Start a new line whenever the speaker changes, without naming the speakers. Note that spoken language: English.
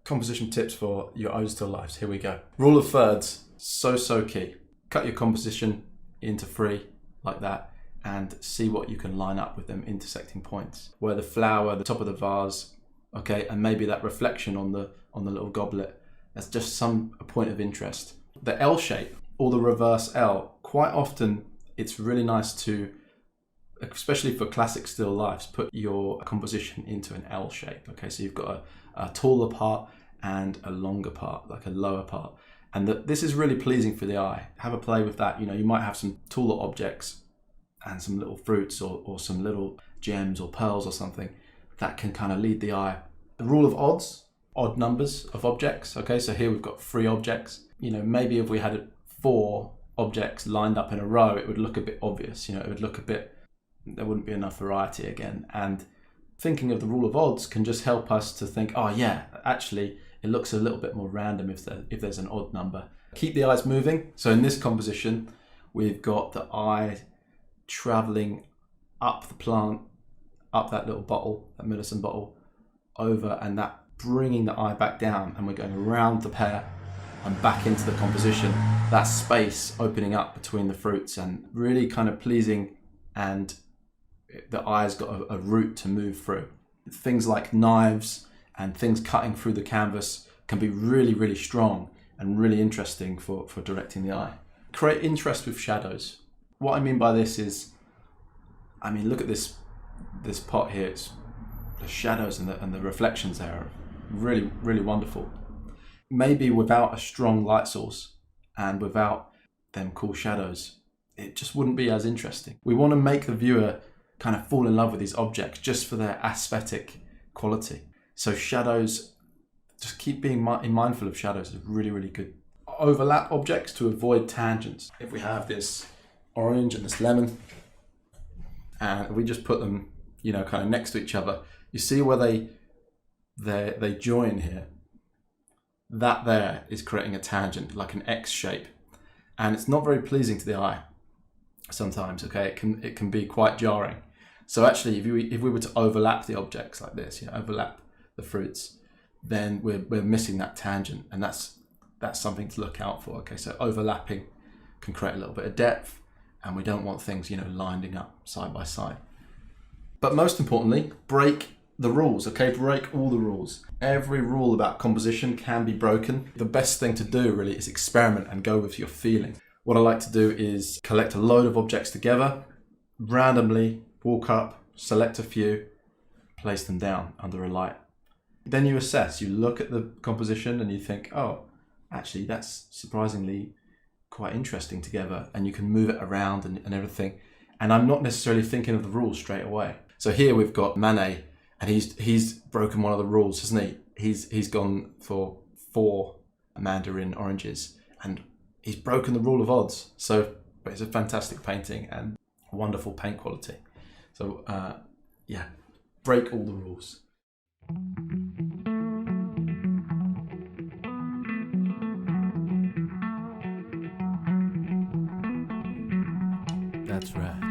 Composition tips for your O's still lives. Here we go. Rule of thirds, so key. Cut your composition into 3 like that and see what you can line up with them intersecting points. Where the flower, the top of the vase, okay, and maybe that reflection on the little goblet. That's just a point of interest. The L shape or the reverse L, quite often it's really nice to, especially for classic still lifes, put your composition into an L shape. Okay, so you've got a taller part and a longer part, like a lower part. And this is really pleasing for the eye. Have a play with that. You know, you might have some taller objects and some little fruits or some little gems or pearls or something that can kind of lead the eye. The rule of odds, odd numbers of objects. Okay, so here we've got 3 objects. You know, maybe if we had 4 objects lined up in a row, it would look a bit obvious. You know, it would look a bit, there wouldn't be enough variety again. And thinking of the rule of odds can just help us to think, oh yeah, actually it looks a little bit more random if there's an odd number. Keep the eyes moving. So in this composition, we've got the eye traveling up the plant, up that little bottle, that Millicent bottle, over, and that bringing the eye back down, and we're going around the pear and back into the composition. That space opening up between the fruits and really kind of pleasing, and the eye's got a route to move through. Things like knives and things cutting through the canvas can be really strong and really interesting for directing the eye. Create interest with shadows. What I mean by this is, I mean, look at this pot here. It's the shadows and the reflections there are really wonderful. Maybe without a strong light source and without them cool shadows, it just wouldn't be as interesting. We want to make the viewer kind of fall in love with these objects just for their aesthetic quality. So shadows, just keep being mindful of shadows is really good. Overlap objects to avoid tangents. If we have this orange and this lemon, and we just put them, you know, kind of next to each other, you see where they join here. That there is creating a tangent, like an X shape, and it's not very pleasing to the eye sometimes. Okay, it can be quite jarring. So actually, if we were to overlap the objects like this, you know, overlap the fruits, then we're missing that tangent, and that's something to look out for. Okay, so overlapping can create a little bit of depth, and we don't want things, you know, lining up side by side. But most importantly, break the rules. Okay, break all the rules. Every rule about composition can be broken. The best thing to do really is experiment and go with your feeling. What I like to do is collect a load of objects together, randomly walk up, select a few, place them down under a light. Then you assess, you look at the composition and you think, oh, actually that's surprisingly quite interesting together, and you can move it around and everything. And I'm not necessarily thinking of the rules straight away. So here we've got Manet, and he's broken one of the rules, hasn't he? He's gone for 4 mandarin oranges, and he's broken the rule of odds. So but it's a fantastic painting and wonderful paint quality. So yeah, break all the rules.
That's right.